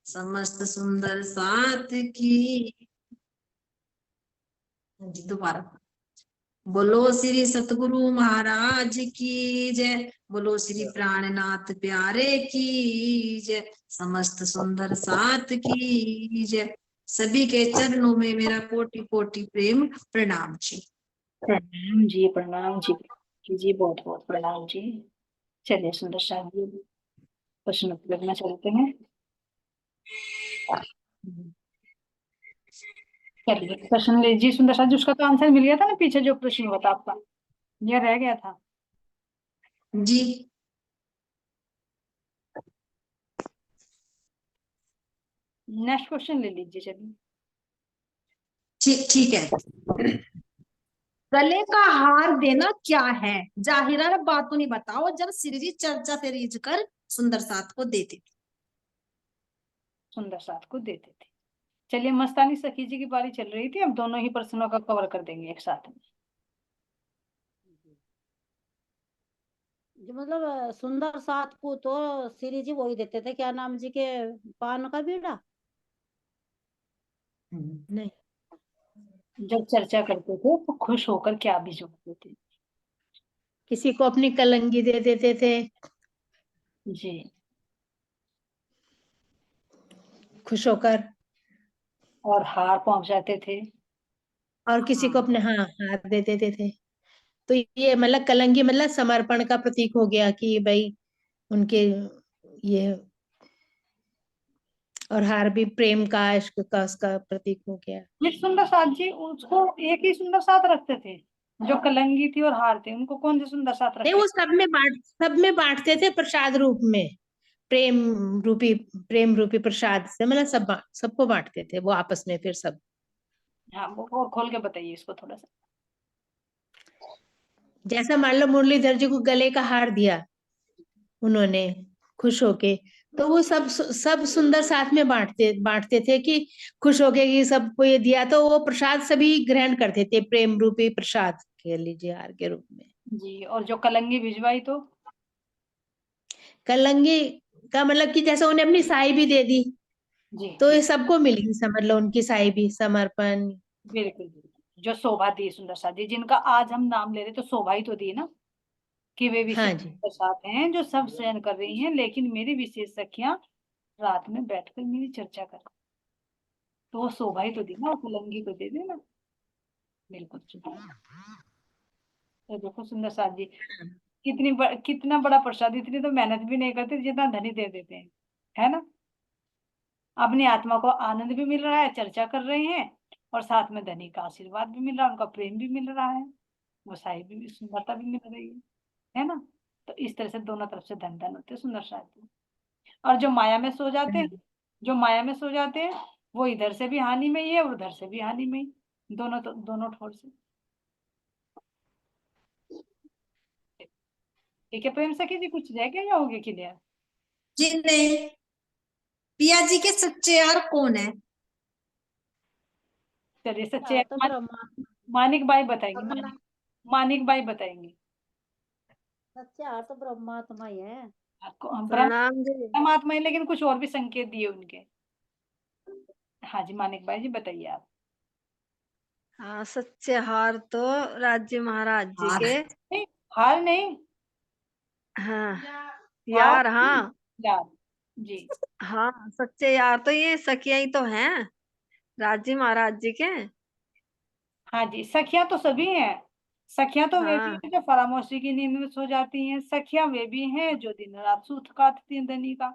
समस्त सुंदर साथ की। जी दोबारा। बोलो श्री सतगुरु महाराज की जय। बोलो श्री प्राणनाथ प्यारे की जय। समस्त सुंदर साथ की जय। सभी के चरणों में मेरा कोटि कोटि प्रेम प्रणाम जी। प्रणाम जी, प्रणाम जी, बहुत बहुत प्रणाम जी। चलिए सुंदर साथ जी प्रश्न लगना चलते हैं। चलिए प्रश्न लीजिए सुंदर साथ जी। उसका तो आंसर मिल गया था ना, पीछे जो प्रश्न हुआ था आपका, यह रह गया था जी नेक्स्ट क्वेश्चन ले लीजिए। चलिए ठीक ठीक है। गले का हार देना क्या है? जाहिरा बातों नहीं बताओ। जब श्री जी चर्चा से रीझ कर सुंदर साथ को देते थे। सुंदर साथ को देते थे। चलिए मस्तानी सखी जी की बारी चल रही थी, अब दोनों ही प्रश्नों का कवर कर देंगे एक साथ में। जो मतलब सुंदर साथ को तो श्री जी वही देते थे, क्या नाम जी के, पान का बीड़ा। नहीं, जब चर्चा करते थे तो खुश होकर क्या भी जोड़ते थे। किसी को अपनी कलंगी दे देते थे जी खुश होकर, और हार पहुंचाते थे। और किसी को अपने हाँ हाथ दे देते थे। तो ये मतलब कलंगी मतलब समर्पण का प्रतीक हो गया कि भाई उनके ये, और हार भी प्रेम का, इश्क का, उसका प्रतीक हो गया। ये सुंदर साथ जी उसको एक ही सुंदर साथ रखते थे, जो कलंगी थी और हार थे उनको कौन से सुंदर साथ नहीं, रखते वो थे? सब में बांटते थे प्रसाद रूप में। प्रेम प्रेम रूपी प्रसाद से मतलब सबको बांटते थे वो आपस में फिर सब। हाँ वो और खोल के बताइए इसको थोड़ा सा। जैसा मान लो मुरलीधर जी को गले का हार दिया उन्होंने खुश होके, तो वो सब सुंदर साथ में बांटते बांटते थे कि खुश होके कि सबको ये दिया, तो वो प्रसाद सभी ग्रहण करते थे प्रेम रूपी प्रसाद के लीजिए हार के रूप में। जी और जो कलंगी भिजवाई तो? कलंगी का मतलब कि जैसे उन्हें अपनी साई भी दे दी, जी तो जी ये सबको मिल गई, समझ लो उनकी साई भी समर्पण। बिल्कुल बिल्कुल। जो शोभा दी सुंदर साथ जी, जिनका आज हम नाम ले रहे तो शोभा ही तो दी ना, कि वे विशेष हाँ जी, साथ हैं जो सब सहन कर रही हैं, लेकिन मेरी विशेष सखियां रात में बैठकर मेरी चर्चा कर, तो वो शोभा ही तो दी ना, वो कलंगी को दे देना। बिल्कुल। तो देखो सुंदर साथ जी कितना बड़ा प्रसाद, इतनी तो मेहनत भी नहीं करते जितना धनी दे देते हैं, है ना। अपनी आत्मा को आनंद भी मिल रहा है, चर्चा कर रहे हैं, और साथ में धनी का आशीर्वाद भी मिल रहा है, उनका प्रेम भी मिल रहा है, गोसाई भी, सुंदरता भी मिल रही है ना। तो इस तरह से दोनों तरफ से धन धन होते हैं सुंदर साथी। और जो माया में सो जाते हैं, जो माया में सो जाते हैं, वो इधर से भी हानि में ही है और उधर से भी हानि में ही, दोनों ठोर से। ठीक है प्रेम सखी जी, कुछ रह गया या हो गया क्लियर? जी नहीं। पिया जी के सच्चे यार कौन है? चलिए सच्चे तो ब्रह्मा, मानिक बाई बताएंगे, मानिक बाई बताएंगे। सच्चा तो ब्रह्मात्मा ही है। आपको प्रणाम जी। परमात्मा ही, लेकिन कुछ और भी संकेत दिए उनके। हाँ जी मानिक भाई जी बताइए आप। हाँ, सच्चे हार तो राज्य महाराज जी हार। के। नहीं, हार नहीं, हाँ हार यार, हाँ यार जी। हाँ, सच्चे यार तो ये सखिया ही तो हैं राज्य महाराज जी के। हाँ जी सखियां तो सभी हैं। सखियां तो वे भी हाँ हैं जो फरामोशी की नींद में सो जाती हैं, सखियां वे भी हैं जो दिन रात सूत काटती हैं धनी का।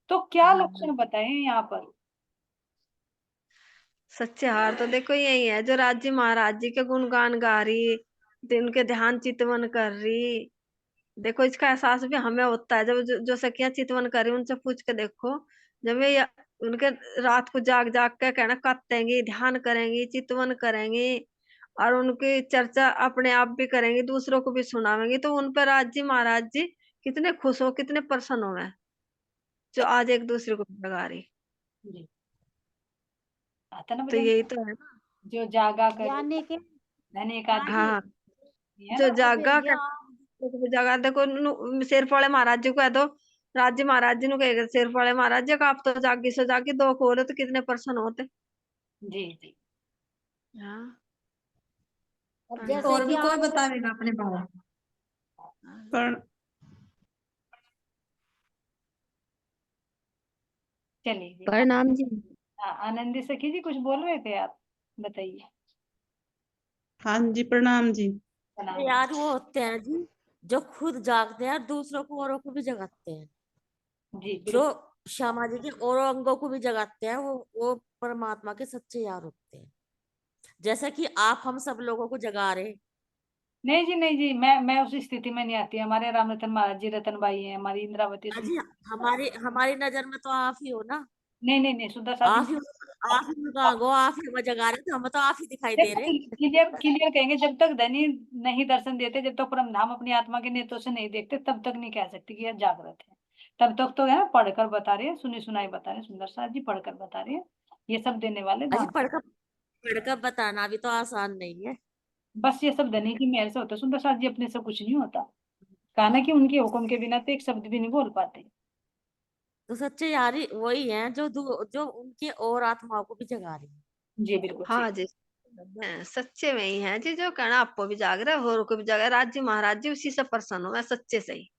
तो क्या हाँ, लक्षण बताए हैं यहाँ पर? सच्चे हार तो देखो यही है जो राज्य महाराज जी के गुणगान गा रही, उनके ध्यान चितवन कर रही। देखो इसका एहसास भी हमें होता है जब जो सखियां चितवन कर रही उनसे पूछ के देखो। जब ये उनके रात को जाग जाग के कहना कतेंगी, ध्यान करेंगी, चितवन करेंगी, और उनकी चर्चा अपने आप भी करेंगी, दूसरों को भी सुनावेंगी, तो उन पर राज्य महाराज जी कितने खुश हो, कितने प्रसन्न हो, जो आज एक दूसरे को लगा रही। जी आता ना तो भजन, यही तो है ना। जो जागा करे यानी कि धनी का हाँ जी, हाँ, है जो ना। अब जागा या जगह देखो सिर वाले महाराज जी को कह दो राज्य महाराज जी नु कहेगा सिर वाले महाराज जी का आप तो जागी सो जागी दो खोले तो कितने पर्सन होते। जी जी। हाँ अब हाँ। जैसे और कि भी कोई आप बतावेगा अपने बारे में? चलिए जी। प्रणाम जी। हाँ, आनंदी सखी जी कुछ बोल रहे थे आप, बताइए। हाँ जी, प्रणाम जी। प्रणाम। यार वो होते हैं जी जो खुद जागते हैं और दूसरों को औरों को भी जगाते हैं, जी जो बिल्कुल। श्यामा जी के और अंगों को भी जगाते हैं, वो परमात्मा के सच्चे यार होते हैं। जैसा कि आप हम सब लोगों को जगा रहे। नहीं जी, नहीं जी, मैं उस स्थिति में नहीं आती। हमारे राम रतन महाराज जी रतन बाई हैं, हमारी इंद्रावती हाँ जी, सुंदर। हमारी हमारी नजर में तो आप ही हो ना। नहीं नहीं नहीं, सुंदर साहब आप जी। ही आप ही उनका अंग हो, आप ही हमें जगा रहे, तो हमें तो आप ही दिखाई दे रहे। क्लियर क्लियर कहेंगे, जब तक धनी नहीं दर्शन देते, जब तक परम धाम अपनी आत्मा के नेत्रों से नहीं देखते, तब तक नहीं कह सकते कि यह जागृत है। तब तक तो है पढ़कर बता रहे हैं, सुनी सुनाई बता रहे हैं, सुंदर साहब जी पढ़कर बता रहे हैं, ये सब देने वाले अजी धाम। पढ़कर बताना भी तो आसान नहीं है। बस ये सब धनी की मेहर से होता है सुंदर साहब जी, अपने से कुछ नहीं होता। कहा ना कि उनके हुक्म के बिना तो एक शब्द भी नहीं बोल पाते। तो सच्चे यार ही वही हैं जो उनके और आत्माओं को भी जगा रही है। जी बिल्कुल सही। हाँ जी हैं, सच्चे में ही है जी जो कहना आपको भी जाग रहा है और को भी जाग रहा है। राज्य महाराज जी उसी से प्रसन्न हो, मैं सच्चे से ही।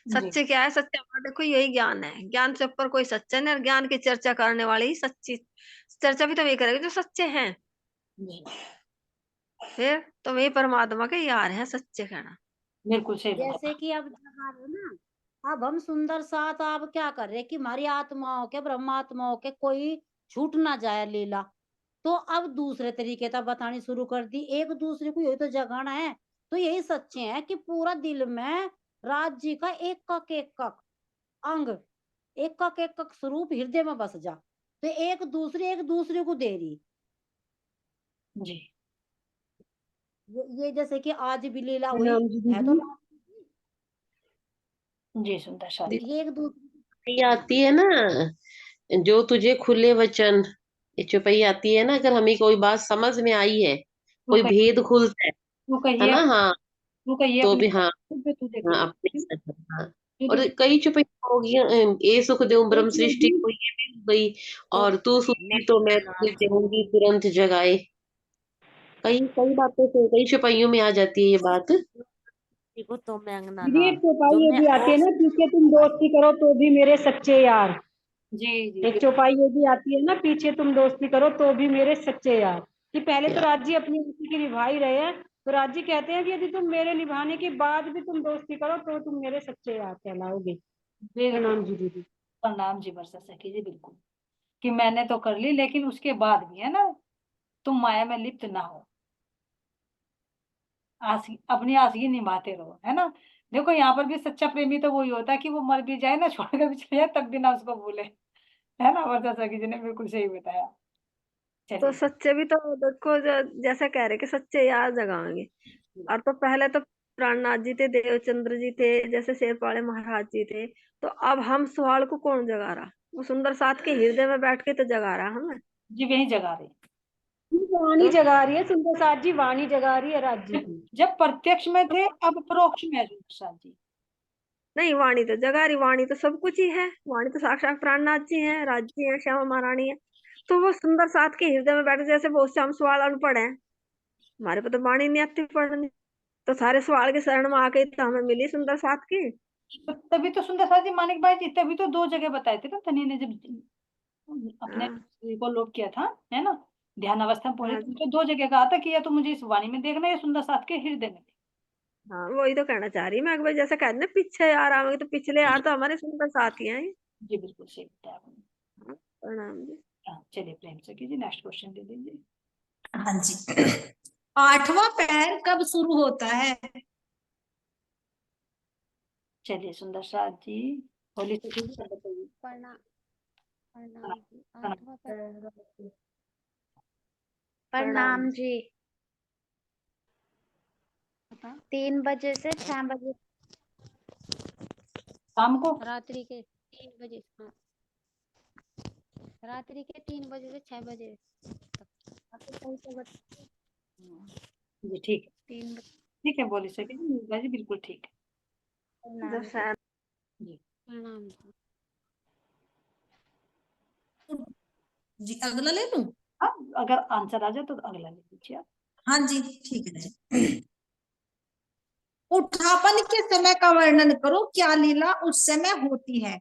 जी सच्चे क्या है? सच्चे हमारा देखो यही ज्ञान है, ज्ञान से ऊपर कोई सच्चा नहीं, और ज्ञान की चर्चा करने वाले ही सच्ची चर्चा भी तो वही करेंगे जो सच्चे हैं। जी फिर तो वही परमात्मा के यार है सच्चे कहना। बिल्कुल सही बात। जैसे कि अब जगा रहे हो ना, अब हम सुंदर साथ आप क्या कर रहे हैं कि हमारी आत्माओं के ब्रह्मात्माओं के कोई छूट ना जाए लीला, तो अब दूसरे तरीके का बतानी शुरू कर दी। एक दूसरे को यही तो जगाना है। तो यही सच्चे हैं कि पूरा दिल में राज जी का एक अंग, एक स्वरूप हृदय में बस जा, तो एक दूसरे को दे रही। जी ये जैसे कि आज भी लीला हुई प्रणाम जी है, तो दीदी। जी सुंदर साहब जी। ये एक दूसरे ये आती है ना, जो तुझे खुले वचन, ये चौपाई आती है ना, अगर हमें कोई बात समझ में आई है, तू कोई कहिए, भेद खुलता तू है कहिए, ना। हाँ, तू कहिए तो अपने भी हाँ, पे तू देख हाँ ले। अपने साथ, हाँ। तू और देख। कई चौपाइयाँ होगी, ये सुख देव ब्रह्म सृष्टि को, ये भी हो गई। तो और तू सुखी तो मैं तुझे नेक्स्ट देऊंगी तुरंत जगाए। कई कई बातें तो कई चौपाइयों में आ जाती है ये बात। को तो मैं अंगना दीदी नाम एक चौपाई जो ये मैं भी आती और है ना, पीछे तुम दोस्ती करो तो भी मेरे सच्चे यार। जी जी एक चौपाई ये भी आती है ना, पीछे तुम दोस्ती करो तो भी मेरे सच्चे यार। कि पहले तो राज्य अपनी उसी की निभा ही रहे हैं, तो राज्य कहते हैं कि यदि तुम मेरे निभाने के बाद भी तुम दोस्ती करो तो तुम मेरे सच्चे यार कहलाओगे। बिल्कुल। प्रणाम जी दीदी। प्रणाम जी वर्षा सखी जी, बिल्कुल। कि मैंने तो कर ली, लेकिन उसके बाद भी है ना, तुम माया में लिप्त ना हो, अपनी आसगी निभाते रहो, है ना। देखो यहाँ पर भी सच्चा प्रेमी तो वही होता है कि वो मर भी जाए ना, छोड़कर भी चले जाए, तब भी ना उसको भूले, है ना। वर्षा सखी जी ने बिल्कुल सही बताया। तो चलिए। सच्चे भी तो देखो जैसा कह रहे कि सच्चे यार जगाएंगे। और तो पहले तो प्राणनाथ जी थे, देवचंद्र जी थे, जैसे शेरपाड़े महाराज जी थे। तो अब हम सवाल को कौन जगा रहा? वो सुंदर साथ के हृदय में बैठ के तो जगा रहा हमें। जी वही जगा रहे। वाणी तो जगा रही है सुंदर साथ जी, वाणी जगा रही है राज्य की। जब प्रत्यक्ष में थे, अब परोक्ष में है सुंदर साथ जी। नहीं, वाणी तो जगा रही, वाणी तो सब कुछ ही है। वाणी तो साक्षात प्राणनाथ जी हैं, राज्य है, श्यामा महारानी है। तो वो सुंदर साथ के हृदय में बैठ के, जैसे बहुत से हम सवाल अनपढ़ हैं, हमारे पे तो वाणी नहीं आती पढ़नी, तो सारे सवाल के शरण में आके तो हमें मिली सुंदर साथ की। तो तभी तो सुंदर साथ जी, मानिक भाई जी, तभी तो दो जगह बताए थे ना धनी ने, जब अपने हाँ को लोप किया था, है ना, ध्यान अवस्था में पहुंचे, हाँ तो दो जगह कहा था कि या तो मुझे इस वाणी में देखना है या सुंदर साथ के हृदय में। हाँ, वही तो कहना चाह रही मैं कि भाई जैसे कहते ना पीछे यार आवेंगे, तो पिछले यार तो हमारे सुंदर साथी हैं। जी बिल्कुल सही बताया आपने। हाँ, प्रणाम जी। हाँ, चलिए प्रेम से कीजिए, नेक्स्ट क्वेश्चन दे दीजिए। हाँ जी। आठवां पैर कब शुरू होता है? चलिए सुंदर साथ जी, होली से बताइए। प्रणाम। प्रणाम हाँ, जी। हाँ, आठवां पैर। प्रणाम प्रणाम जी। बता। 3 बजे से 6 बजे, शाम को। रात्रि के 3 बजे, हाँ, रात्रि के 3 बजे से 6 बजे तक। आपको सही से बता। जी ठीक है, 3 बजे। ठीक है, बोली सके जी, बिल्कुल ठीक है। प्रणाम जो जी। शायद जी प्रणाम जी अगला ले लूं? हाँ, अगर आंसर आ जाए तो अगला ले लीजिए आप। हाँ जी ठीक है जी। उठापन के समय का वर्णन करो, क्या लीला उस समय होती है?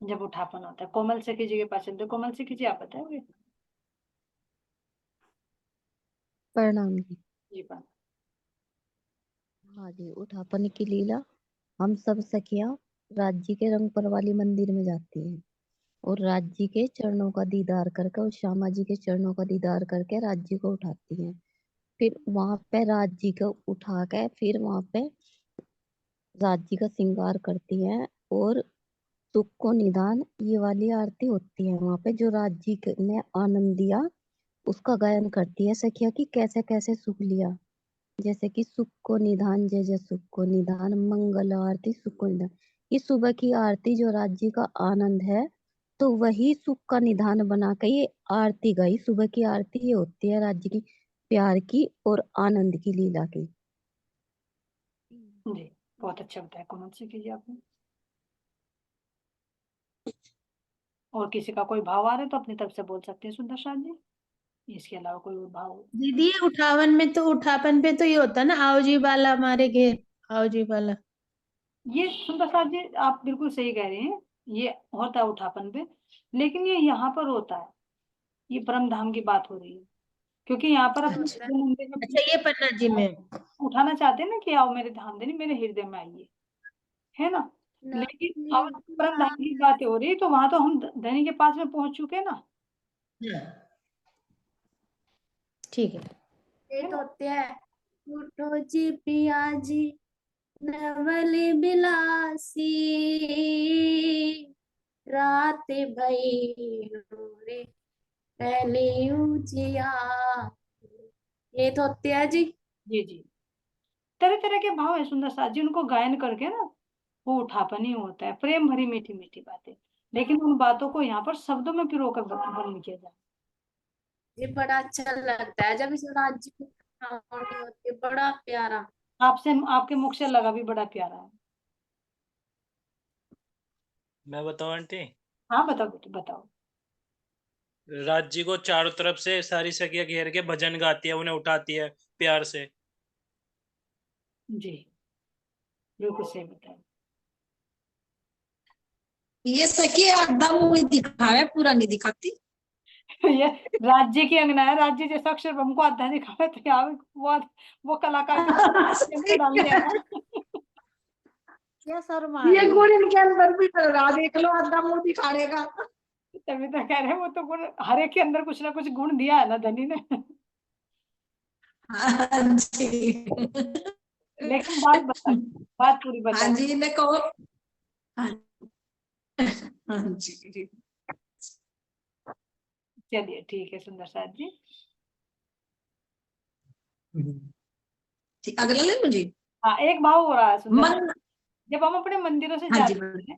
जब उठापन होता है। कोमल से कीजिए, पास चलते कोमल से कीजिए, आप बताओगे। प्रणाम जी। जी पास। हाँ जी, उठापन की लीला। हम सब सखियां राज्य के रंगपर वाली मंदिर में जाती हैं और राज्य के चरणों का दीदार करके और श्यामा जी के चरणों का दीदार करके राज्य को उठाती हैं। फिर वहां पे राज्य को उठा के फिर वहां पे राज्य का श्रृंगार करती हैं और सुख को निदान ये वाली आरती होती है वहां पे। जो राज्य ने आनंद दिया उसका गायन करती है सखिया कि कैसे कैसे सुख लिया। जैसे कि सुख को निधान, जय जय सुख को निधान, मंगल आरती सुख को निधान। ये सुबह की आरती जो राज्य का आनंद है तो वही सुख का निधान बना के ये आरती गाई। सुबह की आरती ये होती है राज्य की प्यार की और आनंद की लीला की। जी बहुत अच्छा बताया। कोमल से कीजिए आपने। और किसी का कोई भाव आ रहा है तो अपनी तरफ से बोल सकते हैं सुंदर शाह जी। इसके अलावा कोई और भाव? दीदी उठापन पे तो ये होता है ना, आओ जी बाला हमारे घेर, आओ जी बाला। ये सुंदर साहब जी आप बिल्कुल सही कह रहे हैं, ये होता है उठापन पे, लेकिन ये यहाँ पर होता है, ये परम धाम की बात हो रही है, क्योंकि यहाँ पर अपने अच्छा हृदय मंदिर में अच्छा, ये पन्ना जी में। उठाना चाहते हैं ना कि आओ मेरे धाम देनी, मेरे हृदय में आइए, है ना। लेकिन अब परम धाम की बात हो रही है, तो वहां तो हम धनी के पास में पहुंच चुके हैं ना, हाँ, ठीक है। है ना? होते हैं उठो जी पिया जी नवल बिलासी रात भई रे पहले उजिया। ये तो होते हैं जी। जी जी, तरह तरह के भाव है सुंदर साथ जी, उनको गायन करके ना वो उठापन ही होता है, प्रेम भरी मीठी मीठी बातें, लेकिन उन बातों को यहाँ पर शब्दों में पिरोकर वर्णन किया जाए। ये बड़ा अच्छा लगता है जब इस राज्य की कहानी होती है, बड़ा प्यारा। आपसे आपके मुख से लगा भी बड़ा प्यारा है। मैं बताऊं आंटी? हाँ बताओ बेटी बताओ। राज्य को चारों तरफ से सारी सखियां घेर के भजन गाती है, उन्हें उठाती है प्यार से। जी बिल्कुल सही बताया। ये सखी आधा मुंह दिखावे, पूरा नहीं दिखाती। ये राज्य की अंगना है, राज्य जैसा अक्षर हमको आधा दिखावे तो यहाँ वो कलाकार के अंदर डाल दिया था। क्या शर्म आ ये रही है? गुण इनके अंदर भी चल रहा, देख लो आधा मुंह दिखाने का। तभी तो कह रहे हैं, वो तो गुण हर एक के अंदर कुछ ना कुछ गुण दिया है ना धनी ने। हाँ जी। लेकिन बात बता, बात पूरी बता। हाँ जी इन्हें कहो। हाँ जी चलिए ठीक है सुंदर साथ जी। ठीक, अगला ले मुझे। हाँ एक भाव हो रहा है सुंदर साथ। मन। जब हम अपने मंदिरों से हाँ जी जाते हैं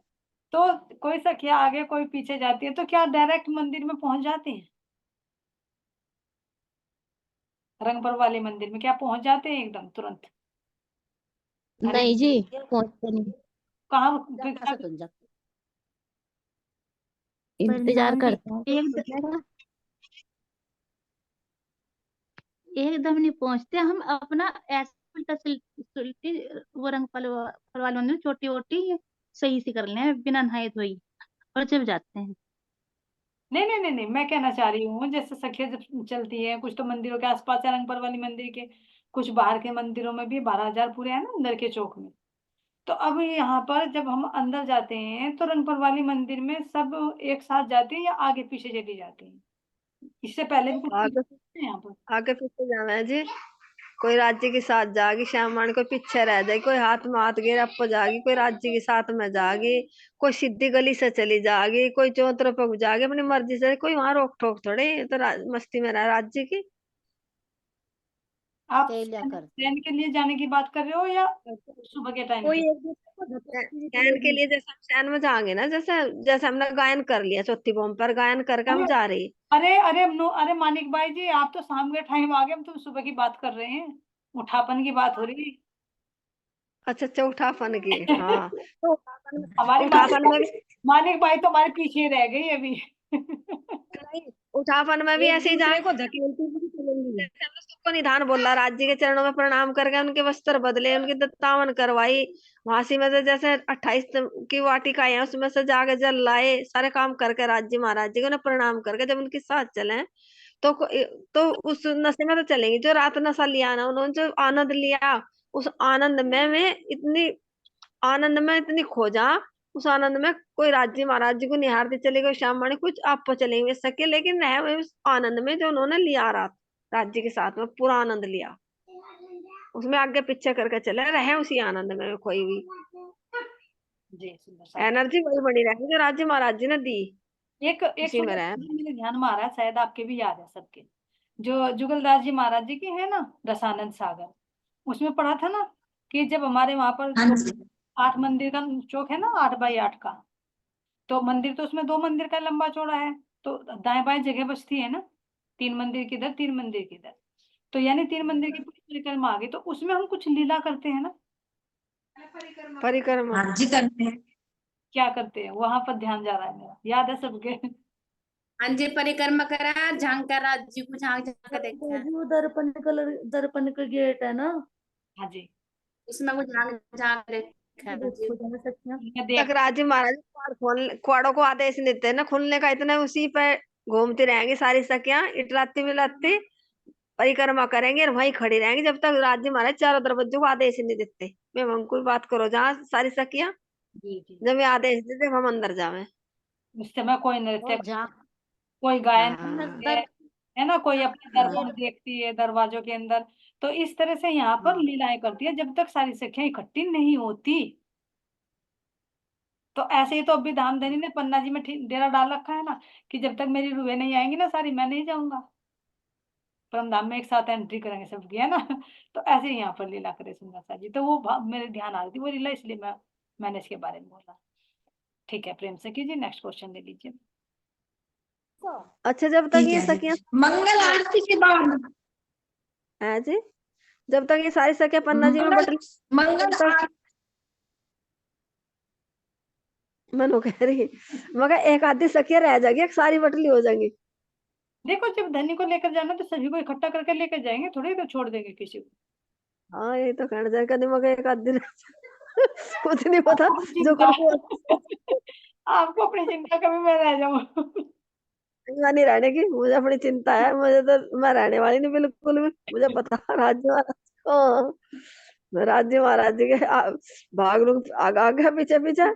तो कोई सखिया आगे कोई पीछे जाती है, तो क्या डायरेक्ट मंदिर में पहुंच जाते हैं? रंगपुर वाले मंदिर में क्या पहुंच जाते हैं एकदम तुरंत? अरे नहीं जी, पहुंचते नहीं, कहाँ जाता से तुम जाते। इंतजार प्रणाम जी। करते हैं खुलने का। एकदम नहीं पहुंचते हम, अपना ऐसे उल्टा सुलटी वो रंगपाल वाले मंदिर में छोटी वोटी सही से कर लें बिना नहाए धोई, और जब जाते हैं। नहीं नहीं नहीं नहीं, मैं कहना चाह रही हूँ जैसे सखिया जब चलती है, कुछ तो मंदिरों के आसपास है रंगपुर वाली मंदिर के, कुछ बाहर के मंदिरों में भी 12,000 पूरे है ना अंदर के चौक में। तो अब यहाँ पर जब हम अंदर जाते हैं तो रंगपुर वाली मंदिर में सब एक साथ जाते हैं या आगे पीछे चली जाती हैं? इससे पहले भी कुछ आगे है यहाँ पर? आगे पीछे जाना है जी। कोई राज्य के साथ जागी श्यामान, कोई पीछे रह जाएगी, कोई हाथ में हाथ घेर अप जागी, कोई राज्य के साथ में जागी, कोई सीधी गली से चली जागी, कोई चौतरे पर जागी अपनी मर्जी से। कोई वहां रोक टोक थोड़ी, ये तो मस्ती में रहा राज्य की। आप अकेला कर ट्रेन के लिए जाने की बात कर रहे हो या सुबह के टाइम कोई की? एक दूसरे को शहर के लिए, जैसे हम शहर में जाएंगे ना, जैसे जैसे हमने गायन कर लिया चौथी बम पर, गायन करके हम अरे जा रही। अरे अरे नो, अरे मानिक भाई जी आप तो शाम के टाइम आ गए, हम तो सुबह की बात कर रहे हैं, उठापन की बात हो रही है। अच्छा अच्छा, उठापन की। हाँ तो हमारी उठापन में भी मानिक भाई तो हमारे पीछे रह गई अभी। नहीं, उठापन में भी एक ऐसे ही दूसरे जाए। को धकेलती हुई चलेंगी। जैसे हमने सबको निधान बोला, राज्य के चरणों में प्रणाम करके उनके वस्त्र बदले, उनकी दत्तावन करवाई, वासी में से जैसे 28 की वाटिकाएं हैं उसमें से जाके जल लाए, सारे काम करके राज्य महाराज जी को उन्हें प्रणाम करके जब उनके साथ चले तो तो उस नशे में तो चलेंगी। जो रात नशा लिया ना उन्होंने, जो आनंद लिया, उस आनंद में इतनी खो जा, उस आनंद में कोई राज्य महाराज जी को निहारते चले गए, श्याम माणी कुछ आप पर चलेंगे सके, लेकिन रहे हुए उस आनंद में जो उन्होंने लिया रात राज्य के साथ में पूरा आनंद लिया, उसमें आगे पीछे करके चले रहे उसी आनंद में। कोई भी जी सुंदर सा। एनर्जी वही बनी रहेगी जो राज्य महाराज जी ने दी, एक उसी में सुंदर रहे। मेरे ध्यान में आ रहा है, शायद आपके भी याद है सबके, जो जुगलदास जी महाराज जी की है ना रसानंद सागर, उसमें पढ़ा था ना कि जब हमारे वहां पर हाँ जी 8 मंदिर का चौक है ना, 8 बाई 8 का, तो मंदिर तो उसमें 2 मंदिर का लंबा चौड़ा है, तो दाएं बाएं जगह बचती है ना, 3 मंदिर किधर 3 मंदिर किधर, तो यानी 3 मंदिर की पूरी परिक्रमा आ गई, तो उसमें हम कुछ लीला करते हैं ना। परिक्रमा हाँ जी करते हैं। क्या करते हैं वहां पर, ध्यान जा रहा है मेरा, याद है सबके। हाँ जी, परिक्रमा करा, झांक कर राज्य को झांक झांक कर देखा है। वो दर्पण का गेट है ना, हाँ जी उसमें वो झांक झांक देखा है। देखो जरा सखियाँ। मैं तक देख राज्य महाराज क्वाड़ों को आदेश देते हैं ना खुलने का, इतना उसी पे घूमती रहेंगी सारी सखियां, इटलाती मिलाती परिक्रमा करेंगे और वहीं खड़ी रहेंगी जब तक राज्य महाराज चारों दरवाजों को आदेश नहीं देते। मैं हमको बात करो जहाँ सारी सखियां जी जी, जब ये आदेश देते हम अंदर जावे। उस समय कोई नृत्य, और जहाँ कोई गायन हाँ करती है ना, कोई अपने हाँ दरबार देखती है दरवाजों के अंदर, तो इस तरह से यहाँ पर लीलाएं करती है जब तक सारी सखियां इकट्ठी नहीं होती। तो ऐसे ही तो अभी धामधनी ने पन्ना जी में डेरा डाल रखा है ना, कि जब तक मेरी रूहें नहीं आएंगी ना सारी, मैं नहीं जाऊंगा परम धाम में, एक साथ एंट्री करेंगे सबकी, है ना। तो ऐसे ही यहाँ पर लीला करे सुंदर सा जी, तो वो मेरे ध्यान आ रही थी वो लीला, इसलिए मैंने इसके बारे में बोला। ठीक है, प्रेम से कीजिए, नेक्स्ट क्वेश्चन ले लीजिए। अच्छा, जब तक ठीक ये है जी। सखियां मंगल आरती के बाद है जी, जब तक ये सारी सखियां पन्ना जी में मंगल बटल मंगल आरती मनो कह रही, मगर एक आधी सखियां रह जाएगी, एक सारी बटली हो जाएंगी। देखो जब धनी को लेकर जाना तो सभी को इकट्ठा करके लेकर जाएंगे, थोड़ी तो छोड़ देंगे किसी को। हाँ यही तो कहना चाहिए, कभी मगर एक आधी कुछ नहीं पता आपको अपनी जो चिंता कुछ आपको अपनी चिंता, कभी मैं रह जाऊं। नहीं रहने की मुझे अपनी चिंता है, मुझे तो मैं रहने वाली नहीं बिल्कुल भी, मुझे पता राज्य महाराज को, मैं राज्य महाराज जी के भाग लूं आगे आगे पीछे पीछे।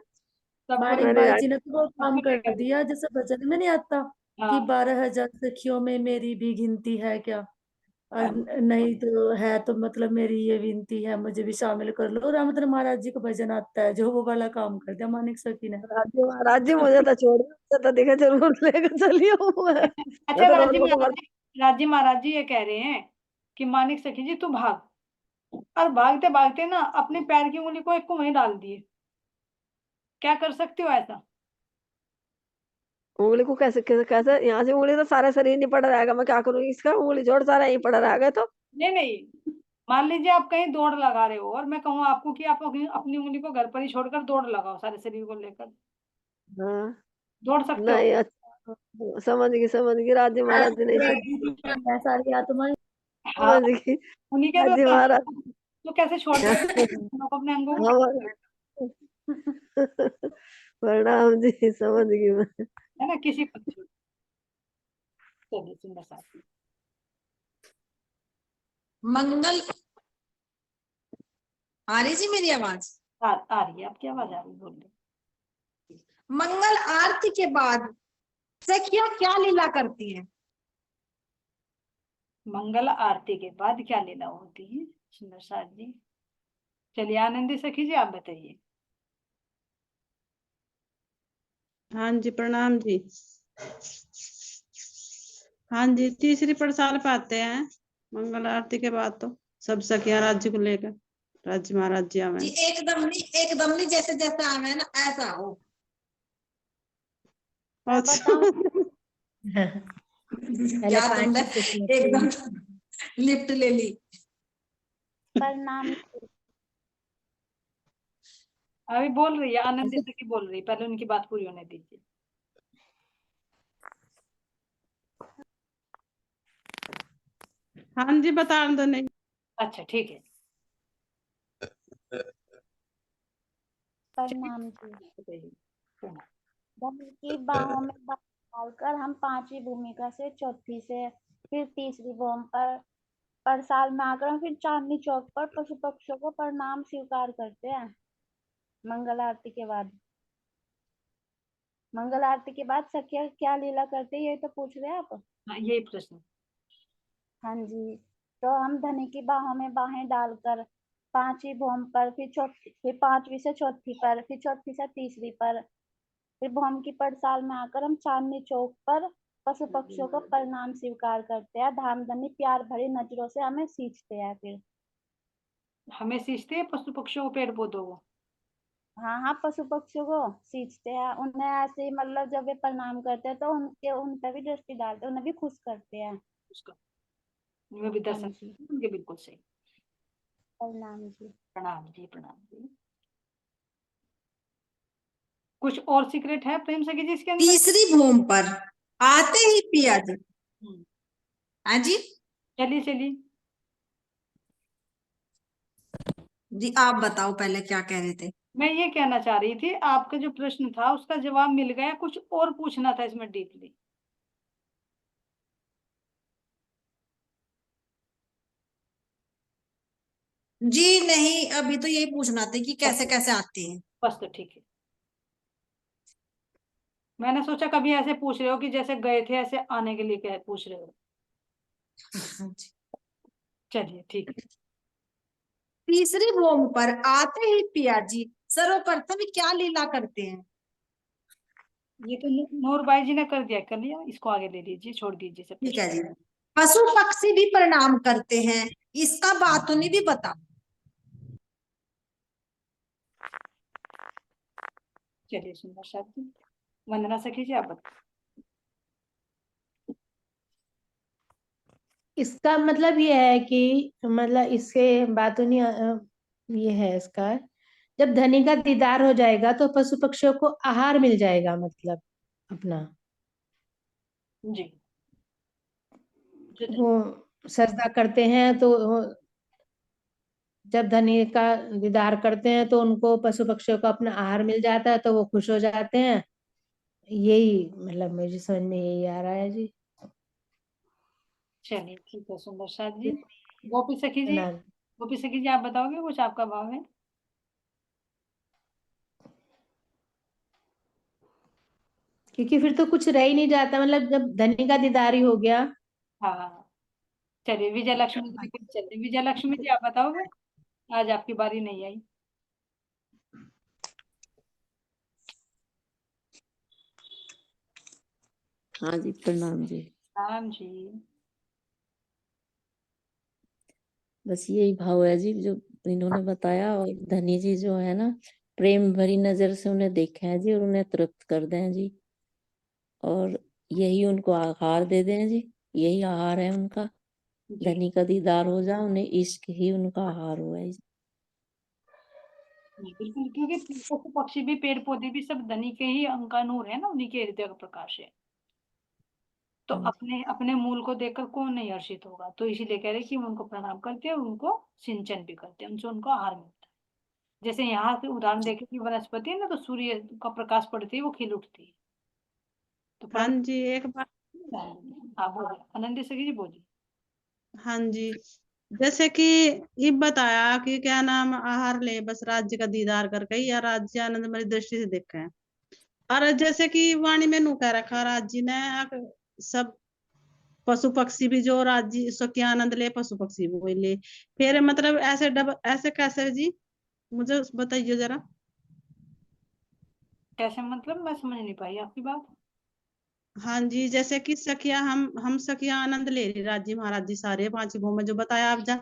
सबको मानिक मैं नहीं भाई रहने। जी ने तो वो काम सबको कर लेकर दिया, जैसे भजन में नहीं आता कि हाँ 12,000 सखियों में मेरी भी गिनती है क्या, और हाँ, नहीं तो है तो मतलब मेरी ये विनती है मुझे भी शामिल कर लो। रामचंद्र महाराज जी का भजन आता है जो वो वाला काम कर दिया मानिक सखी ने। राज्य महाराज जी मुझे तो छोड़ दो, मुझे तो दिखे जरूर लेकर चलिए मैं अच्छा तो राज्य दोनों को महाराज जी, राज्य महाराज जी ये कह रहे हैं कि मानिक सखी जी तू भाग, और भागते भागते ना अपने पैर की उंगली को एक को वहीं डाल दिए, क्या कर सकते हो ऐसा? उंगली को कैसे कैसे कैसे यहाँ से उंगली तो सारा शरीर नहीं पड़ा रहेगा, मैं क्या करूंगी इसका, उंगली जोड़ सारा यहीं पड़ा रहेगा तो। नहीं नहीं, मान लीजिए आप कहीं दौड़ लगा रहे हो और मैं कहूँ आपको कि आप अपनी उंगली को घर पर ही छोड़कर दौड़ लगाओ सारे शरीर को लेकर, हाँ दौड़ सकते हो? नहीं, अच्छा समझ गई राज्य महाराज जी नहीं सारी आत्मा हाँ, समझ गई उन्हीं के राज्य तो महाराज। तो कैसे छोड़ दोगे अपने अंगों को, हाँ, प्रणाम जी, समझ गई मैं। है ना, किसी पर छोड़। चलिए सुंदर सा। मंगल आ रही जी मेरी आवाज? आ रही है आपकी आवाज, आ रही है, बोलिए। मंगल आरती के बाद सखियां क्या लीला करती हैं? मंगल आरती के बाद क्या लीला होती है सुंदर सा जी? चलिए आनंदी सखी जी आप बताइए। हाँ जी, प्रणाम जी। हाँ जी, तीसरी पड़साल पे आते हैं मंगल आरती के बाद, तो सब सखियां राज्य को लेकर राज्य महाराज जी आवे। जी एकदम नहीं जैसे जैसे आवे ना ऐसा हो। अच्छा क्या तुमने एकदम लिफ्ट ले ली? प्रणाम। अभी बोल रही है आनंदी सखी बोल रही है, पहले उनकी बात पूरी होने दीजिए। हाँ जी, बता दो। नहीं, अच्छा ठीक है। प्रणाम जी। बताइए। धनी की बाहों में बाँह डालकर हम पांचवी भूमिका से, चौथी से, फिर तीसरी भूमि पर साल में आकर हम फिर चांदनी चौक पर पशु पक्षियों को प्रणाम स्वीकार करते हैं। मंगल आरती के बाद सखिया क्या लीला करते हैं, ये तो पूछ रहे हैं आप। हाँ, यही प्रश्न। हाँ जी, तो हम धनी की बाहों में बाहें डालकर पांचवी भूमि पर, फिर पांचवी से चौथी पर, फिर चौथी से तीसरी पर, फिर भूमि की पड़साल में आकर हम चांदनी चौक पर पशु पक्षियों को प्रणाम स्वीकार करते हैं। धामधनी प्यार भरी नजरों से हमें सींचते हैं। फिर हमें सींचते हैं पशु पक्षियों को, पेड़ पौधों को? हाँ हाँ, पशु पक्षियों को सींचते हैं। उन्हें ऐसे ही मतलब जब वे प्रणाम करते हैं तो उन पर भी दृष्टि डालते हैं, उन्हें भी खुश करते हैं। उसका उनमें भी हाँ दर्शन जी, उनके। बिल्कुल सही। प्रणाम जी। प्रणाम जी, प्रणाम जी। कुछ और सीक्रेट है प्रेम सखी जी इसके अंदर? तीसरी भूमि पर आते ही पिया जी। हाँ जी, चलिए चलिए जी आप बताओ पहले क्या कह रहे थे। मैं ये कहना चाह रही थी, आपका जो प्रश्न था उसका जवाब मिल गया, कुछ और पूछना था इसमें डीपली। जी नहीं, अभी तो यही पूछना था कि कैसे कैसे आते हैं। बस तो ठीक है। मैंने सोचा कभी ऐसे पूछ रहे हो कि जैसे गए थे ऐसे आने के लिए क्या पूछ रहे हो। चलिए ठीक है। तीसरी भूमि पर आते ही पिया जी सर्वप्रथम क्या लीला करते हैं। ये तो नूरबाई जी ने कर लिया, इसको आगे ले लीजिए, छोड़ दीजिए सब। ठीक है जी। पशु पक्षी भी प्रणाम करते हैं, इसका बात उन्हें भी बताओ। चलिए सुंदर साथ जी, वंदना सखी जी आप बताओ। इसका मतलब ये है कि मतलब इसके बातों नहीं, ये है इसका, जब धनी का दीदार हो जाएगा तो पशु पक्षियों को आहार मिल जाएगा, मतलब अपना जी वो सजदा करते हैं तो जब धनी का दीदार करते हैं तो उनको पशु पक्षियों का अपना आहार मिल जाता है तो वो खुश हो जाते हैं। यही मतलब मुझे समझ में यही आ रहा है जी। चलिए ठीक है सुंदर साथ जी। गोपी सखी जी, प्रणाम। गोपी सखी जी आप बताओगे कुछ, आपका भाव है? क्योंकि फिर तो कुछ रह ही नहीं जाता, मतलब जब धनी का दीदार ही हो गया। हाँ चलिए विजय लक्ष्मी जी की चलिए, विजय लक्ष्मी जी आप बताओगे, आज आपकी बारी नहीं आई। हाँ जी, प्रणाम जी। राम जी। बस यही भाव है जी जो इन्होंने बताया, और धनी जी जो है ना, प्रेम भरी नजर से उन्हें देखा है जी और उन्हें तृप्त कर दें जी, और यही उनको आहार दे दें जी। यही आहार है उनका। धनी का दीदार हो जाए, उन्हें इश्क ही उनका आहार हुआ है जी। बिल्कुल, क्योंकि पशु पक्षी भी पेड़ पौधे भी सब धनी के ही अंकानूर है ना, उन्हीं के हृदय का प्रकाश है। तो अपने अपने मूल को देखकर कौन नहीं हर्षित होगा, तो इसीलिए कह रहे कि हम उनको प्रणाम करते हैं और उनको सिंचन भी करते हैं, उनसे उनको आहार मिलता है। जैसे यहाँ से उदाहरण देखें कि वनस्पति है ना, तो सूर्य का प्रकाश पड़ते ही वो खिल उठती है। तो हाँ जी, एक बात। हाँ बोलिए आनंदी सखी जी, बोलिए। हाँ जी, जैसे कि ये बताया कि क्या नाम, आहार ले बस राज्य का दीदार करके, या राज्य आनंद मेरी दृष्टि से देखा है। और जैसे कि वाणी में नू कह रखा राज्य ने, सब पशु पक्षी भी जो राज्य सो क्या आनंद ले, पशु पक्षी भी ले। फिर मतलब ऐसे कैसे जी, मुझे बताइए जरा। कैसे मतलब, मैं समझ नहीं पाई आपकी बात। हाँ जी, जैसे कि सखिया, हम सखिया आनंद ले रही, राज्य महाराज जी सारे पांच भूमि में जो बताया आप जा।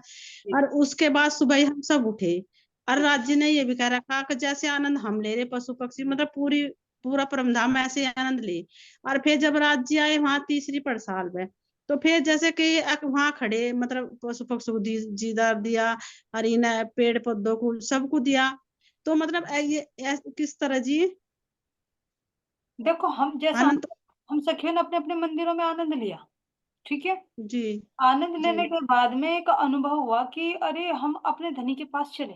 और उसके बाद सुबह ही हम सब उठे, और राज्य ने ये भी कह रखा कि जैसे आनंद हम ले रहे पशु पक्षी, मतलब पूरा परमधाम ऐसे आनंद ले। और फिर जब राज्य आए वहां तीसरी पड़साल में, तो फिर जैसे कि वहां खड़े मतलब पशु पक्षी को दीदार दिया, और इन्हें पेड़ पौधों को सबको दिया। तो मतलब ये किस तरह जी देखो हम जैसा आनंद? हम सखियों ने अपने अपने मंदिरों में आनंद लिया, ठीक है। जी आनंद लेने जी के बाद में एक अनुभव हुआ कि अरे हम अपने धनी के पास चले,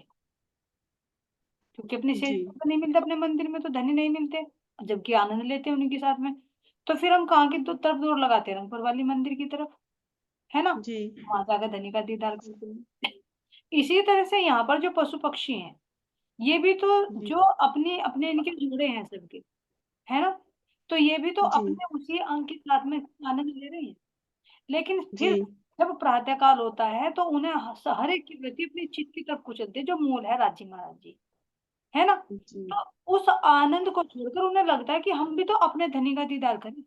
क्योंकि अपने जी शरीर को तो नहीं मिलते, अपने मंदिर में तो धनी नहीं मिलते, जबकि आनंद लेते हैं उन्हीं के साथ में। तो फिर हम कहाँ की तरफ दौड़ लगाते हैं, रंगपुर वाली मंदिर की तरफ, है ना। जी वहां जाकर धनी का दीदार करते हैं। इसी तरह से यहाँ पर जो पशु पक्षी हैं, ये भी तो जी जो अपने अपने इनके जुड़े हैं सबके, है ना। तो ये भी तो जी अपने उसी अंग के साथ में आनंद ले रहे हैं। लेकिन जी फिर जब प्रातः काल होता है तो उन्हें हर एक के प्रति अपनी चित्त की तरफ कुचलते हैं, जो मूल है राज्य महाराज जी, है ना। जी तो उस आनंद को छोड़कर उन्हें लगता है कि हम भी तो अपने धनी का दीदार करें।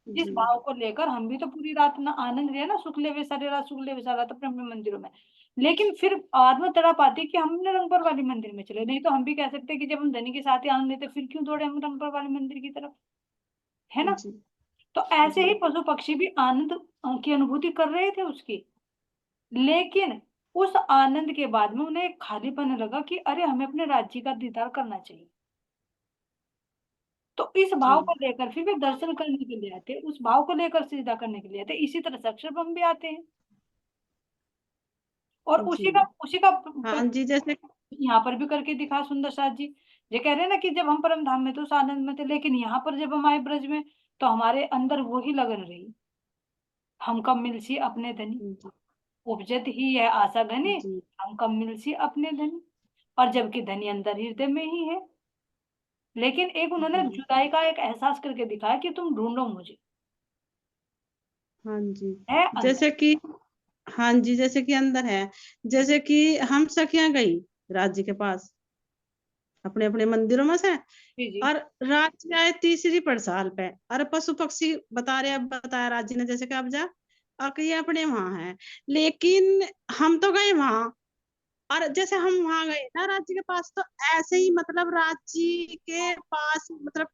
इस जी भाव को लेकर हम भी तो पूरी रात ना आनंद लिया ना, शुक्ले वे सारी रात, शुक्ले वे सारी रात अपने अपने मंदिरों में। लेकिन फिर आत्मा तड़ा पाती कि हमने रंगपुर वाली मंदिर में चले, नहीं तो हम भी कह सकते कि जब हम धनी के साथ ही आनंद लेते फिर क्यों दौड़े हम रंगपुर वाली मंदिर की तरफ, है ना। जी तो ऐसे जी ही पशु पक्षी भी आनंद की अनुभूति कर रहे थे उसकी, लेकिन उस आनंद के बाद में उन्हें एक खालीपन लगा कि अरे हमें अपने राज्य का दीदार करना चाहिए। तो इस भाव को जी लेकर फिर वे दर्शन करने के लिए आते, उस भाव को लेकर सजदा करने के लिए आते। इसी तरह से अक्षरब्रह्म भी आते हैं, और जी उसी का हाँ जी जैसे यहाँ पर भी करके दिखा सुंदर साथ जी। ये कह रहे हैं ना कि जब हम परम धाम में थे उस आनंद में थे, लेकिन यहाँ पर जब हम आए ब्रज में तो हमारे अंदर वही लगन रही, हम कब मिलसी अपने धनी, जी उपजत ही है आशा घनी, जी हम कब मिलसी अपने धनी। और जबकि धनी अंदर हृदय में ही है, लेकिन एक उन्होंने जी जुदाई का एक एहसास करके दिखाया कि तुम ढूंढो मुझे, हाँ जी है अंदर। जैसे कि हाँ जी जैसे कि अंदर है, जैसे कि हम सखियां गई राज्य के पास अपने अपने मंदिरों में से, जी जी और राज्य आए तीसरी पड़साल पे, और पशु पक्षी बताया राज्य ने जैसे कि अब जा और ये अपने वहां है, लेकिन हम तो गए वहां, और जैसे हम वहां गए ना राज्य के पास, तो ऐसे ही मतलब राज्य के पास मतलब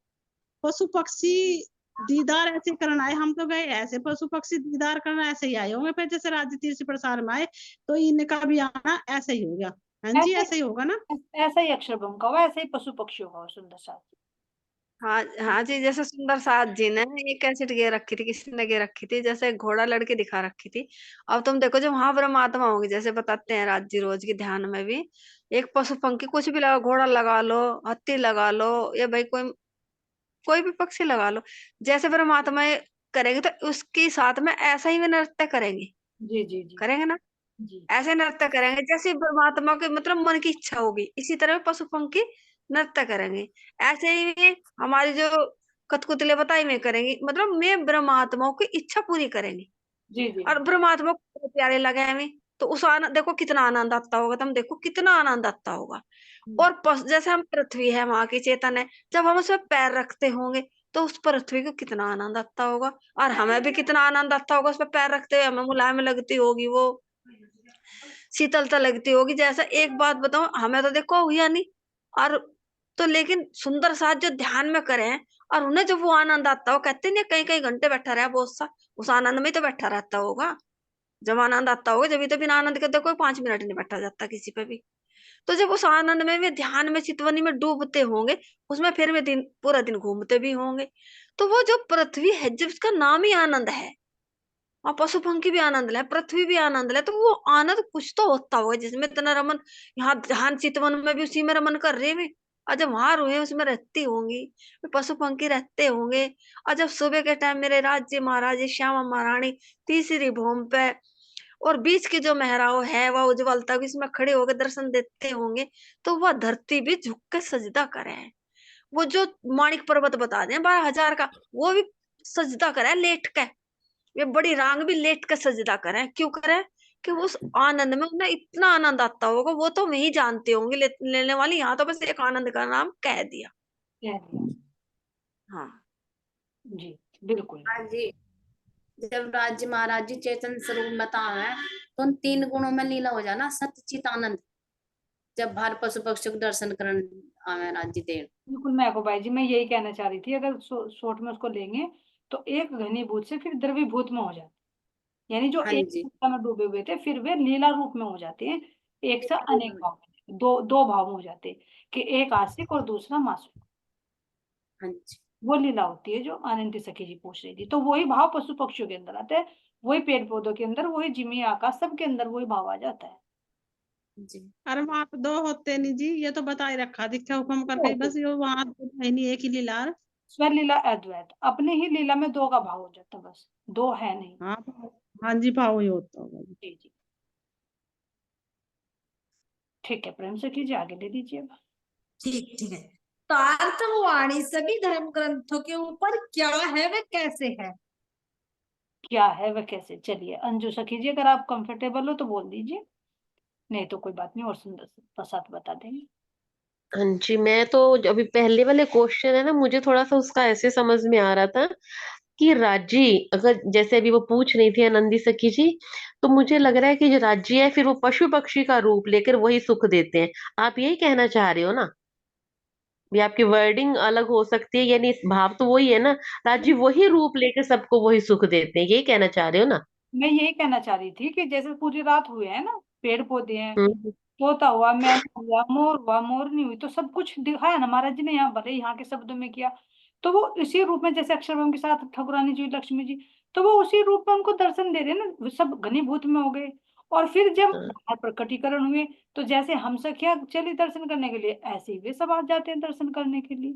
पशु पक्षी दीदार ऐसे करना आए, हम तो गए ऐसे पशु पक्षी दीदार करना ऐसे ही आए होंगे, फिर जैसे राज्य तीसरी प्रसार में आए तो इनका भी आना ऐसे ही हो गया। हाँ जी ऐसे ऐसे ही होगा ना। ऐसा ही अक्षरब्रह्म का हुआ, ऐसे ही पशु पक्षियों का हुआ सुंदर साथ। हाँ हाँ जी, जैसे सुंदर साथ जी ने ये कैसेट गे रखी थी, किसी ने गे रखी थी, जैसे घोड़ा लड़के दिखा रखी थी। अब तुम देखो जो वहां परमात्मा होंगे, जैसे बताते हैं राज जी रोज के ध्यान में भी, एक पशु पंखी कुछ भी लगा, घोड़ा लगा लो, हाथी लगा लो, या भाई कोई कोई भी पक्षी लगा लो, जैसे परमात्मा ये करेंगे तो उसके साथ में ऐसा ही वे नृत्य करेंगे, जी जी जी करेंगे ना, जी ऐसे नृत्य करेंगे जैसे परमात्मा के मतलब मन की इच्छा होगी, इसी तरह पशु पंखी नृत्य करेंगे। ऐसे ही हमारी जो कठपुतलियां बताई में करेंगी, मतलब मैं परमात्मा की इच्छा पूरी करेंगे, जी जी और परमात्मा को बड़े प्यारे लगे हमें, तो उस आनंद देखो कितना आनंद आता होगा, तुम देखो कितना आनंद आता होगा। और जैसे हम पृथ्वी है वहां की चेतन है, जब हम उसमें पैर रखते होंगे तो उस पृथ्वी को कितना आनंद आता होगा, और हमें भी कितना आनंद आता होगा, उस पर पैर रखते हुए हमें मुलायम लगती होगी, वो शीतलता लगती होगी। जैसा एक बात बताऊं, हमें तो देखो हुआ नहीं, और तो लेकिन सुंदर साथ जो ध्यान में करे हैं, और उन्हें जब वो आनंद आता हो, कहते नहीं कई कई घंटे बैठा रहा बहुत सा, उस आनंद में ही तो बैठा रहता होगा। जब आनंद आता होगा, जब तो बिना आनंद के तो कोई 5 मिनट नहीं बैठा जाता किसी पे भी। तो जब उस आनंद में वे ध्यान में चितवनी में डूबते होंगे, उसमें फिर वे दिन पूरा दिन घूमते भी होंगे, तो वो जो पृथ्वी है, जब उसका नाम ही आनंद है, और पशु पंखी भी आनंद ले, पृथ्वी भी आनंद ले, तो वो आनंद कुछ तो होता होगा जिसमें इतना रमन, यहाँ ध्यान चितवन में भी उसी में रमन कर रहे हैं, और जब वहां रुए उसमें रहती होंगी, पशु पंखी रहते होंगे। और जब सुबह के टाइम मेरे राज्य महाराज श्यामा महारानी तीसरी भूमि पे, और बीच की जो मेहराव है वह उज्ज्वलता भी इसमें खड़े होकर दर्शन देते होंगे, तो वह धरती भी झुक के सजदा करे। वो जो माणिक पर्वत बता दें 12,000 का, वो भी सजदा करे लेट के, ये बड़ी रांग भी लेट के सजदा करें, क्यों करें कि उस आनंद में उन्हें इतना आनंद आता होगा, वो तो वही जानते होंगे लेने वाली, यहाँ तो बस एक आनंद का नाम कह दिया। कह दिया। हाँ जी बिल्कुल। हाँ जी, जब राज्य महाराज जी चेतन स्वरूप में है तो उन 3 गुणों में लीला हो जाना, सत्य चित आनंद, जब भार पशु पक्षी को दर्शन करने आवे राज्य देव। बिल्कुल मैं भाई जी, मैं यही कहना चाह रही थी, अगर शॉर्ट में उसको लेंगे तो एक घनीभूत से फिर द्रवीभूत में हो जाते, यानी जो हाँ एक जी अवस्था में डूबे हुए थे फिर वे लीला रूप में हो जाते हैं, एक से लीला अनेक में। भाव में। दो दो भाव हो जाते हैं कि एक आशिक और दूसरा मासूम। हाँ जी। वो लीला होती है जो आनंदी सखी जी पूछ रही थी। तो वही भाव पशु पक्षियों के अंदर आता है, वही पेड़ पौधों के अंदर, वही जिमी आकाश सबके अंदर वही भाव आ जाता है। जी। अरे वहां पे दो होते नहीं जी, ये तो बता ही रखा दिखा हुक्म करके, बस ये वहां है नहीं, एक ही लीला। स्वर लीला अद्वैत, अपने ही लीला में दो का भाव हो जाता है, बस दो है नहीं। हाँ हाँ जी, भाव ही होता होगा जी। जी जी ठीक है, प्रेम से कीजिए, आगे ले लीजिए अब। ठीक ठीक है। तारतम्यवाणी सभी धर्म ग्रंथों के ऊपर क्या है वह कैसे है? क्या है वह कैसे, चलिए अंजू सखी जी अगर आप कंफर्टेबल हो तो बोल दीजिए, नहीं तो कोई बात नहीं, और सुंदर साथ बता देंगे। हाँ जी, मैं तो अभी पहले वाले क्वेश्चन है ना, मुझे थोड़ा सा उसका ऐसे समझ में आ रहा था कि राज्य, अगर जैसे अभी वो पूछ रही थी आनंदी सखी जी, तो मुझे लग रहा है कि जो राज्य है फिर वो पशु पक्षी का रूप लेकर वही सुख देते हैं। आप यही कहना चाह रहे हो ना? भी आपकी वर्डिंग अलग हो सकती है, यानी भाव तो वही है ना, राज्य वही रूप लेकर सबको वही सुख देते हैं, यही कहना चाह रहे हो ना? मैं यही कहना चाह रही थी कि जैसे पूरी रात हुए है ना, पेड़ पौधे हैं, हम्म। तोता हुआ, मैना हुआ, मोर हुआ, मोरनी हुई, तो सब कुछ दिखाया ना महाराज जी ने, यहाँ भले यहाँ के शब्दों में किया, तो वो इसी रूप में, जैसे अक्षरब्रह्म के साथ ठाकुरानी जी, लक्ष्मी जी, तो वो उसी रूप में उनको दर्शन दे रहे हैं ना, वो सब घनीभूत में हो गए। और फिर जब बाहर प्रकटीकरण हुए, तो जैसे हम सखिया चली दर्शन करने के लिए, ऐसे ही वे सब आ जाते हैं दर्शन करने के लिए।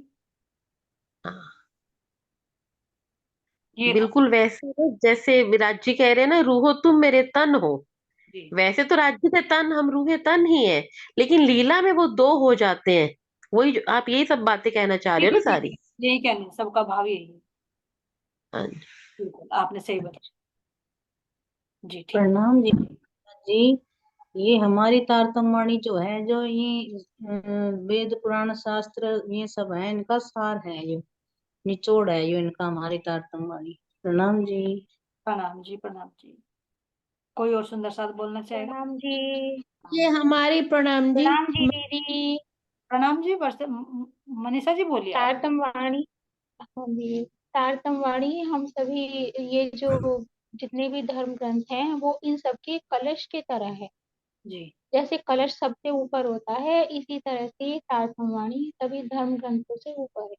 ये था। बिल्कुल वैसे ही जैसे विराट जी कह रहे हैं ना, रूहो तुम मेरे तन हो, जी वैसे तो राज्य के तन हम रूहे तन ही है, लेकिन लीला में वो दो हो जाते हैं। वही आप यही सब बातें कहना चाह रहे हो ना सारी? यही कहने, सबका भाव यही है। हाँ। बिल्कुल आपने सही बताया जी। ठीक। प्रणाम जी। जी ये हमारी तारतम्यवाणी जो है, जो ये वेद पुराण शास्त्र ये सब है, इनका सार है, ये निचोड़ है ये इनका, हमारी तारतम्यवाणी। प्रणाम जी। प्रणाम जी, प्रणाम जी। कोई और सुंदर साथ बोलना चाहेगा? प्रणाम जी। ये हमारी प्रणाम जी। प्रणाम जी दीदी। प्रणाम जी, मनीषा जी बोलिए आप। तारतम्यवाणी, हाँ जी, तारतम्यवाणी हम सभी, ये जो जितने भी धर्म ग्रंथ हैं वो इन सबके कलश की तरह है। जी जैसे कलश सबसे ऊपर होता है, इसी तरह से तारतम्यवाणी सभी धर्म ग्रंथों से ऊपर है।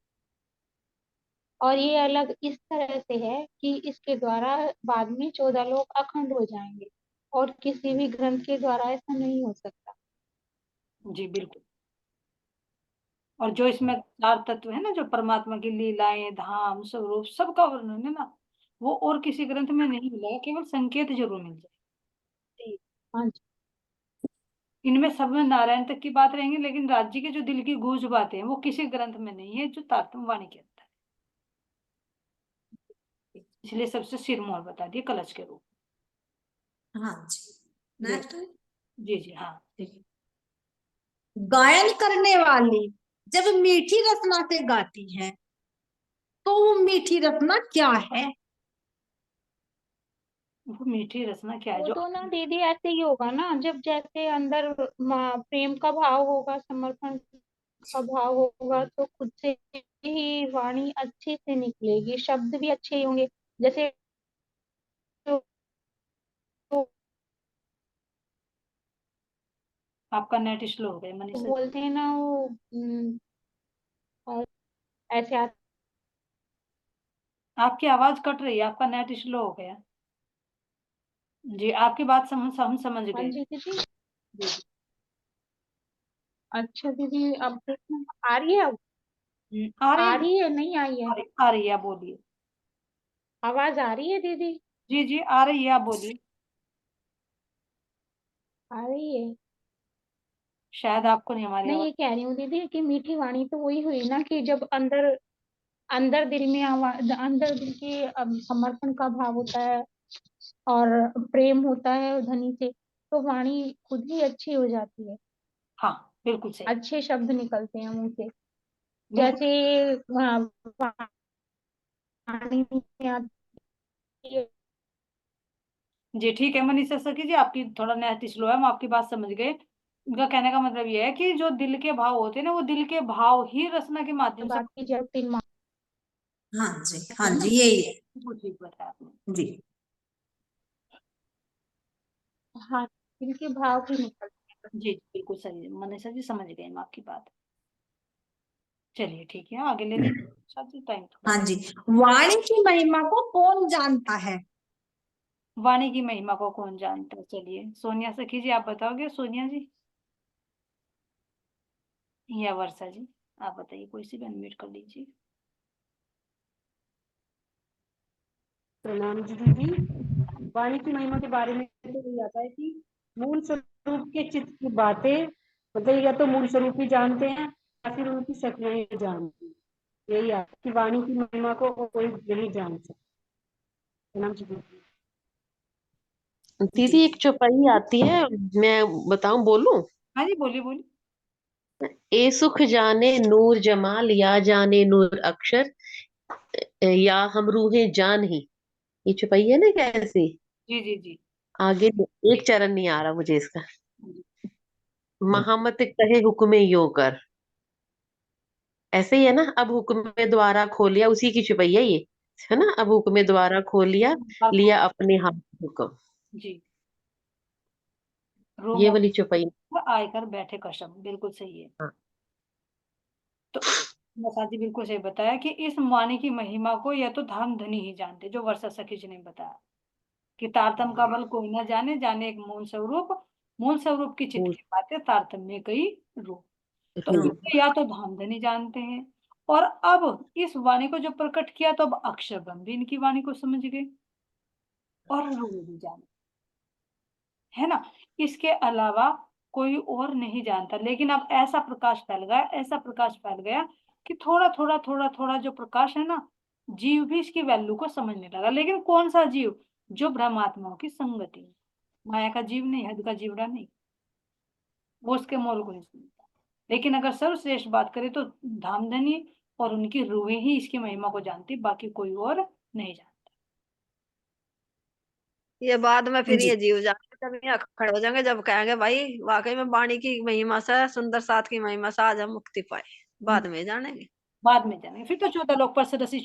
और ये अलग इस तरह से है कि इसके द्वारा बाद में 14 लोग अखंड हो जाएंगे, और किसी भी ग्रंथ के द्वारा ऐसा नहीं हो सकता। जी बिल्कुल। और जो इसमें चार तत्व है ना, जो परमात्मा की लीलाएं, धाम, स्वरूप, सबका वर्णन है ना, वो और किसी ग्रंथ में नहीं मिलेगा, केवल संकेत जरूर मिल जाए। हाँ जी। इनमें सब में नारायण तक की बात रहेंगी, लेकिन राज्य के जो दिल की गूंज बातें हैं वो किसी ग्रंथ में नहीं है जो तारतम्यवाणी के अंदर है। इसलिए सबसे सिरमौर बता दिए कलश के रूप हाँ जी। में। नेक्स्ट। जी जी हाँ। गायन करने वाली जब मीठी रचना से गाती है तो वो मीठी रचना क्या है? वो मीठी रचना क्या है वो जो? तो ना दीदी ऐसे ही होगा ना, जब जैसे अंदर प्रेम का भाव होगा, समर्पण का भाव होगा, तो खुद से ही वाणी अच्छे से निकलेगी, शब्द भी अच्छे ही होंगे। जैसे आपका नेट स्लो हो गया मनीषा जी। बोलते हैं ना वो और ऐसे आपकी आवाज कट रही है, आपका नेट स्लो हो गया। जी आपकी बात हम समझ हाँ गए। जी दीदी। जी जी। अच्छा दीदी, अब देखना आ रही है, अब आ रही आ है, रही है, नहीं आई है? आ रही है, आप बोलिए। आवाज आ रही है दीदी? जी जी आ रही है, आप बोलिए। आ रही है। शायद आपको नहीं हमारी मैं आवाज। ये कह रही हूँ दीदी कि मीठी वाणी तो वही हुई ना, कि जब अंदर अंदर दिल में आवाज, अंदर दिल की समर्पण का भाव होता है और प्रेम होता है धनी से, तो वाणी खुद ही अच्छी हो जाती है। हाँ बिल्कुल सही। अच्छे शब्द निकलते हैं मुंह से। बिल्कुल। जैसे वाणी में आती है। जी ठीक है मनीषा सखी जी, आपकी थोड़ा नेट स्लो है, हम आपकी बात समझ गए। उनका कहने का मतलब ये है कि जो दिल के भाव होते हैं ना, वो दिल के भाव ही रचना के माध्यम से। बाकी जब 3 माह हाँ जी, हाँ है ना, जी, यही है वो ठीक बताया आपने। जी। हाँ, दिल के भाव ही निकलते हैं। जी बिल्कुल सही मनीषा जी, समझ गए हम आपकी बात। चलिए ठीक है, आगे ले लीजिए साथी, टाइम थोड़ा। हाँ जी, वाणी की महिमा को कौन जानता है? वाणी की महिमा को कौन जानता है? चलिए सोनिया सखी जी, आप बताओगे? सोनिया जी या वर्षा जी, आप बताइए, कोई सी भी अनम्यूट कर लीजिए। प्रणाम जी दीदी। वाणी की महिमा के बारे में तो यही आता है कि मूल स्वरूप के चित्त की बातें, मतलब या तो मूल स्वरूप ही जानते हैं या फिर उनकी शक्तियां ही जानते हैं। यही आता है कि वाणी की महिमा को कोई नहीं जान सकता। प्रणाम जी दीदी। दीदी एक चौपाई आती है, मैं बताऊं, बोलूं? हाँ जी बोलिए बोलिए। ए सुख जाने नूर जमाल, या जाने नूर अक्षर, या हम रूहें जान ही। ये चौपाई है ना कैसी? जी जी जी। आगे एक चरण नहीं आ रहा मुझे इसका। जी। महामत कहे हुक्मे यो कर, ऐसे ही है ना। अब हुक्मे द्वारा खोलिया, उसी की चौपाई है ये, है ना। अब हुक्मे द्वारा खोलिया, लिया अपने हाथ हुक्म, जी ये रूम वाली चौपाई। आयकर बैठे कसम, बिल्कुल सही है। हाँ। तो वर्षा जी बिल्कुल सही बताया कि इस वाणी की महिमा को या तो धाम धनी ही जानते, जो वर्षा सखी जी ने बताया कि तारतम का बल कोई न जाने, जाने एक मूल स्वरूप की चित्त की बातें, तारतम्य कई रूप। तो इसे या तो धाम धनी जानते हैं, और अब इस वाणी को जो प्रकट किया तो अब अक्षर ब्रह्म भी इनकी वाणी को समझ गए और रूप भी जाने, है ना। इसके अलावा कोई और नहीं जानता, लेकिन अब ऐसा प्रकाश फैल गया, ऐसा प्रकाश फैल गया कि थोड़ा जो प्रकाश है ना, जीव भी इसकी वैल्यू को समझने लगा। लेकिन कौन सा जीव? जो ब्रह्मात्माओं की संगति में, माया का जीव नहीं, हद का जीवड़ा नहीं, वो उसके मोल को नहीं समझता। लेकिन अगर सर्वश्रेष्ठ बात करें तो धामधनी और उनकी रूहें ही इसकी महिमा को जानती, बाकी कोई और नहीं जानता। ये बाद में फिर जी ये जीव जाके जब यहाँ खड़े हो जाएंगे, जब कहेंगे भाई वाकई में वाणी की महिमा से, सुंदर साथ की महिमा से आज हम मुक्ति पाए, बाद में जानेंगे। बाद में जानेंगे। फिर तो 14 लोक पर सदस्य